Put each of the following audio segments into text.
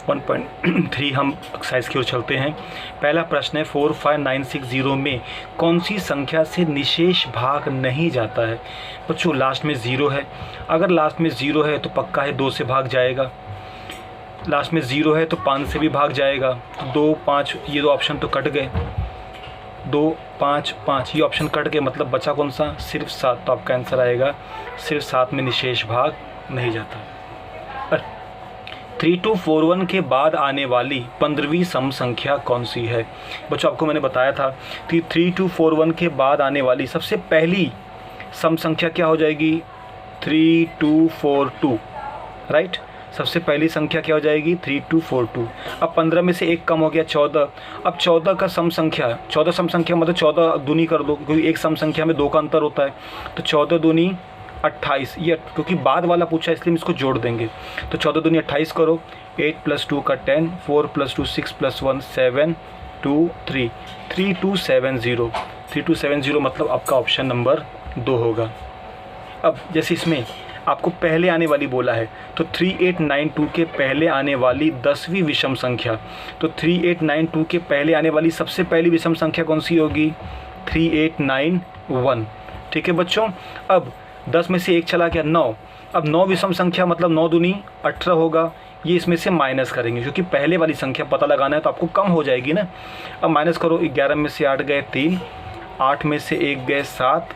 1.3 हम एक्सरसाइज की ओर चलते हैं। पहला प्रश्न है 45960 में कौन सी संख्या से निशेष भाग नहीं जाता है। बच्चों लास्ट में 0 है, अगर लास्ट में 0 है तो पक्का है 2 से भाग जाएगा, लास्ट में 0 है तो 5 से भी भाग जाएगा, 2 5 ये दो ऑप्शन तो कट गए, 2 5 5 ये ऑप्शन कट गए, मतलब बचा कौन सा, सिर्फ 7। तो आपका आंसर आएगा सिर्फ 7 में निशेष भाग नहीं जाता। 3241 के बाद आने वाली 15वीं सम संख्या कौन सी है। बच्चों आपको मैंने बताया था कि 3241 के बाद आने वाली सबसे पहली सम संख्या क्या हो जाएगी, 3242, राइट। सबसे पहली संख्या क्या हो जाएगी, 3242। अब 15 में से 1 कम हो गया 14। अब 14 का सम संख्या, 14 सम संख्या मतलब 14 दूनी कर दो, क्योंकि एक सम संख्या में 2 का अंतर होता है, तो 14 दूनी 28। ये क्योंकि बाद वाला पूछा इसलिए हम इसको जोड़ देंगे, तो 14 दूनी 28 करो, 8 + 2 का 10, 4 + 2 6 + 1 7 2 3 3270। 3270 मतलब आपका ऑप्शन नंबर 2 होगा। अब जैसे इसमें आपको पहले आने वाली बोला है, तो 3892 के पहले आने वाली 10वीं विषम संख्या, तो 3892 के पहले आने वाली सबसे पहली विषम संख्या कौन सी होगी, 3891। ठीक है बच्चों। अब 10 में से 1 चला गया 9। अब 9 विषम संख्या मतलब 9 दूनी 18 होगा, ये इसमें से माइनस करेंगे क्योंकि पहले वाली संख्या पता लगाना है तो आपको कम हो जाएगी ना। अब माइनस करो, 11 में से 8 गए 3, 8 में से 1 गए 7,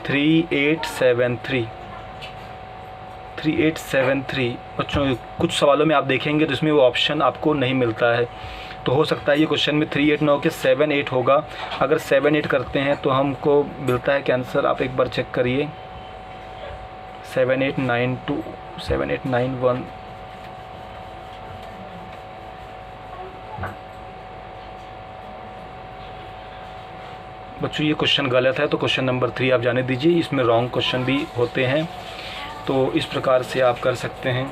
3873। 3873 बच्चों कुछ सवालों में आप देखेंगे तो इसमें वो ऑप्शन आपको नहीं मिलता है, तो हो सकता है ये क्वेश्चन में 38 के 78 होगा। अगर 78 करते हैं तो हमको मिलता है कि आंसर, आप एक बार चेक करिए, 7892 7891। बच्चों ये क्वेश्चन गलत है, तो क्वेश्चन नंबर 3 आप जाने दीजिए, इसमें रॉन्ग क्वेश्चन भी होते हैं, तो इस प्रकार से आप कर सकते हैं।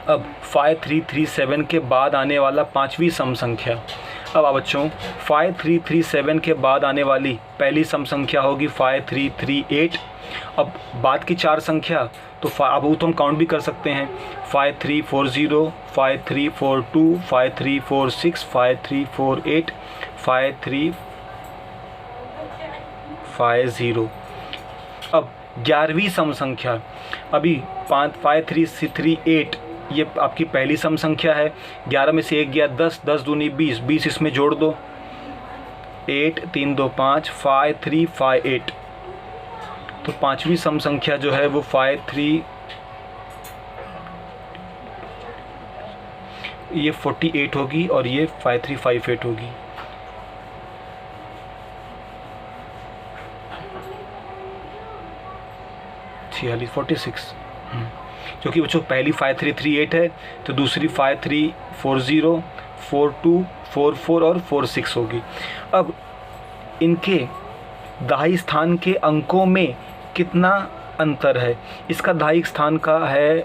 अब 5337 के बाद आने वाला 5वीं सम संख्या। अब बच्चों 5337 के बाद आने वाली पहली सम संख्या होगी 5338। अब बाद की 4 संख्या तो अब वो तो हम काउंट भी कर सकते हैं, 5340, 5342, 5346, 5348, 5350। अब 11वीं सम संख्या, अभी 5338 ये आपकी पहली सम संख्या है, 11 में से 1 गया 10, 10 दूनी 20, 20 इसमें जोड़ दो, 8 3 2 5 5358। तो 5वीं सम संख्या जो है वो 48 होगी और ये 5358 होगी। छियालीस 46, क्योंकि बच्चों पहली 5338 है तो दूसरी 5340, 42, 44 और 46 होगी। अब इनके दहाई स्थान के अंकों में कितना अंतर है, इसका दहाई स्थान का है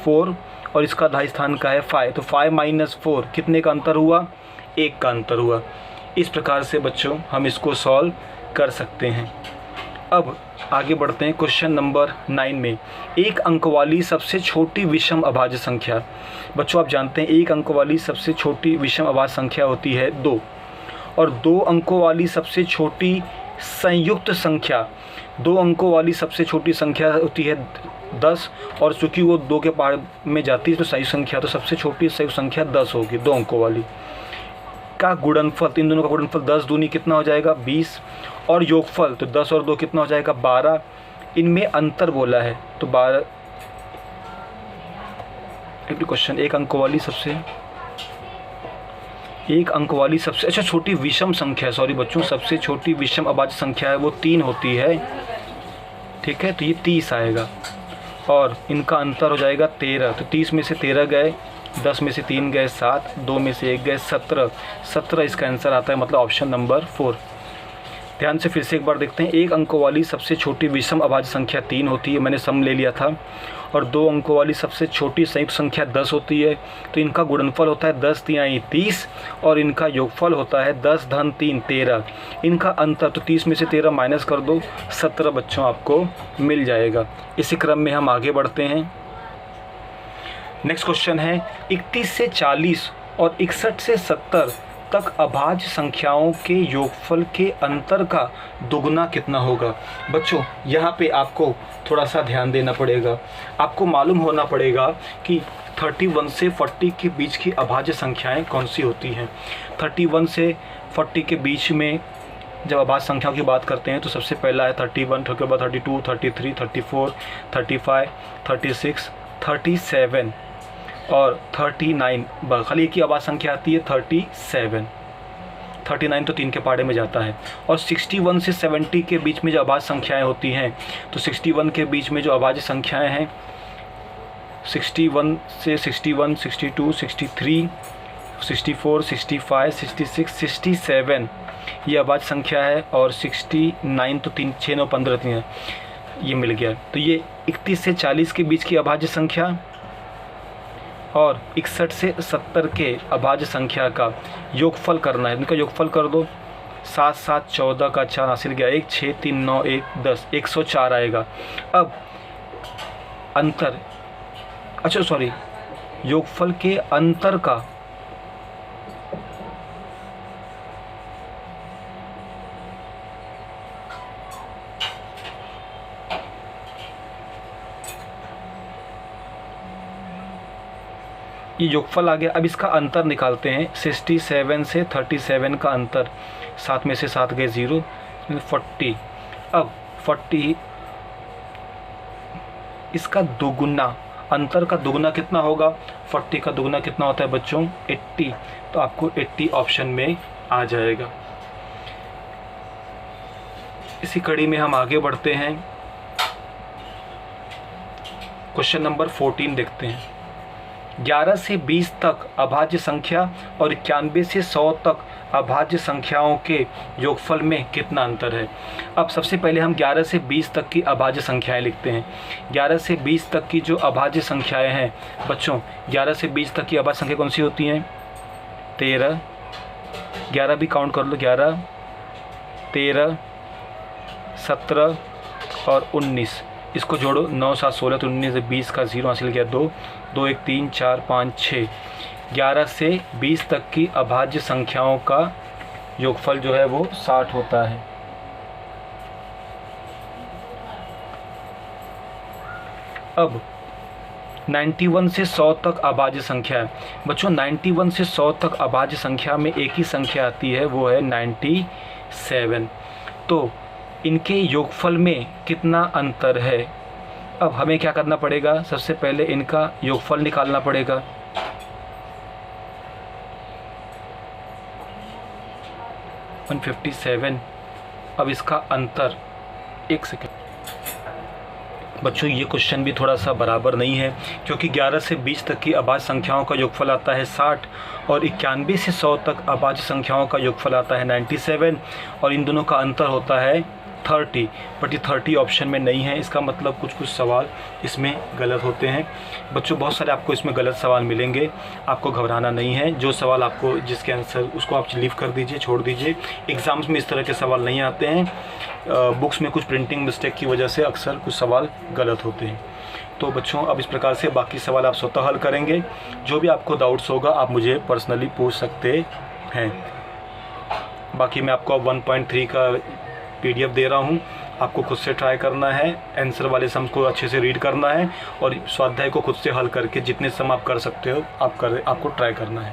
4 और इसका दहाई स्थान का है 5, तो 5 - 4 कितने का अंतर हुआ, 1 का अंतर हुआ। इस प्रकार से बच्चों हम इसको सॉल्व कर सकते हैं। अब आगे बढ़ते हैं क्वेश्चन नंबर 9 में, 1 अंक वाली सबसे छोटी विषम अभाज्य संख्या। बच्चों आप जानते हैं 1 अंक वाली सबसे छोटी विषम अभाज्य संख्या होती है 2, और 2 अंकों वाली सबसे छोटी संयुक्त संख्या, 2 अंकों वाली सबसे छोटी संख्या होती है 10, और चूँकि वो 2 के पार में जाती है तो सही संख्या, तो सबसे छोटी संयुक्त संख्या 10 होगी 2 अंकों वाली। का गुणनफल, इन दोनों का गुणनफल 10 दूनी कितना हो जाएगा 20, और योगफल तो 10 और 2 कितना हो जाएगा 12। इनमें अंतर बोला है तो 12। क्वेश्चन 1 अंक वाली सबसे अच्छा छोटी विषम संख्या, सॉरी बच्चों, सबसे छोटी विषम अभाज्य संख्या है वो 3 होती है, ठीक है, तो ये 30 आएगा, और इनका अंतर हो जाएगा 13, तो 30 में से 13 गए, 10 में से 3 गए 7, 2 में से 1 गए 17 इसका आंसर आता है, मतलब ऑप्शन नंबर 4। ध्यान से फिर से एक बार देखते हैं, 1 अंकों वाली सबसे छोटी विषम अभाज्य संख्या 3 होती है, मैंने सम ले लिया था, और 2 अंकों वाली सबसे छोटी संयुक्त संख्या 10 होती है, तो इनका गुणनफल होता है 10 3 30, और इनका योगफल होता है 10 धन 3 13। इनका अंतर तो 30 में से 13 माइनस कर दो, 17 बच्चों आपको मिल जाएगा। इसी क्रम में हम आगे बढ़ते हैं। नेक्स्ट क्वेश्चन है 31 से 40 और 61 से 70 तक अभाज्य संख्याओं के योगफल के अंतर का दुगना कितना होगा। बच्चों यहाँ पे आपको थोड़ा सा ध्यान देना पड़ेगा। आपको मालूम होना पड़ेगा कि 31 से 40 के बीच की अभाज्य संख्याएं कौन सी होती हैं। 31 से 40 के बीच में जब अभाज्य संख्याओं की बात करते हैं तो सबसे पहला है 31, उसके बाद 32, 33, 34, 35, 36, 37 और 39। खाली एक ही आवाज़ संख्या आती है 37। 39 तो 3 के पाड़े में जाता है। और 61 से 70 के बीच में जो आवाज़ संख्याएं होती हैं तो 61 के बीच में जो आवाज़ संख्याएं हैं 61 से 61, 62, 63, 64, 65, 66, 67 ये आवाज़ संख्या है। और 69 तो 3, 6, 9, 15 है, ये मिल गया। तो ये 31 से 40 के बीच की अभाज्य संख्या और 61 से 70 के अभाज्य संख्या का योगफल करना है। इनका योगफल कर दो। 7, 7, 14 का 4 हासिल गया, 1, 6, 3, 9, 1, 10, 104 आएगा। अब अंतर, अच्छा सॉरी, योगफल के अंतर का ये योगफल आ गया। अब इसका अंतर निकालते हैं। 67 से 37 का अंतर, 7 में से 7 गए 0, 40। अब 40 इसका दुगुना, अंतर का दुगुना कितना होगा। 40 का दुगुना कितना होता है बच्चों 80। तो आपको 80 ऑप्शन में आ जाएगा। इसी कड़ी में हम आगे बढ़ते हैं। क्वेश्चन नंबर 14 देखते हैं। 11 से 20 तक अभाज्य संख्या और 91 से 100 तक अभाज्य संख्याओं के योगफल में कितना अंतर है। अब सबसे पहले हम 11 से 20 तक की अभाज्य संख्याएं लिखते हैं। 11 से 20 तक की जो अभाज्य संख्याएं हैं बच्चों, 11 से 20 तक की अभाज्य संख्या कौन सी होती हैं 13, 11 भी काउंट कर लो, 11, 13, 17 और 19। इसको जोड़ो, 9, 7, 16 तो 19 से 20 का 0 हासिल किया, 2, 2, 1, 3, 4, 5, 6। 11 से 20 तक की अभाज्य संख्याओं का योगफल जो है वो 60 होता है। अब 91 से 100 तक अभाज्य संख्या है बच्चों। 91 से 100 तक अभाज्य संख्या में एक ही संख्या आती है, वो है 97। तो इनके योगफल में कितना अंतर है। अब हमें क्या करना पड़ेगा, सबसे पहले इनका योगफल निकालना पड़ेगा। वन 57। अब इसका अंतर, एक सेकेंड बच्चों, ये क्वेश्चन भी थोड़ा सा बराबर नहीं है क्योंकि 11 से 20 तक की अभाज्य संख्याओं का योगफल आता है 60 और 91 से 100 तक अभाज्य संख्याओं का योगफल आता है 97 और इन दोनों का अंतर होता है 30। बट ये 30 ऑप्शन में नहीं है। इसका मतलब कुछ सवाल इसमें गलत होते हैं बच्चों। बहुत सारे आपको इसमें गलत सवाल मिलेंगे, आपको घबराना नहीं है। जो सवाल आपको जिसके आंसर उसको आप लीव कर दीजिए, छोड़ दीजिए। एग्ज़ाम्स में इस तरह के सवाल नहीं आते हैं। बुक्स में कुछ प्रिंटिंग मिस्टेक की वजह से अक्सर कुछ सवाल गलत होते हैं। तो बच्चों अब इस प्रकार से बाकी सवाल आप स्वतः हल करेंगे। जो भी आपको डाउट्स होगा आप मुझे पर्सनली पूछ सकते हैं। बाकी मैं आपको 1.3 का PDF दे रहा हूँ, आपको खुद से ट्राई करना है। आंसर वाले सम को अच्छे से रीड करना है और स्वाध्याय को खुद से हल करके जितने सम आप कर सकते हो आपको ट्राई करना है।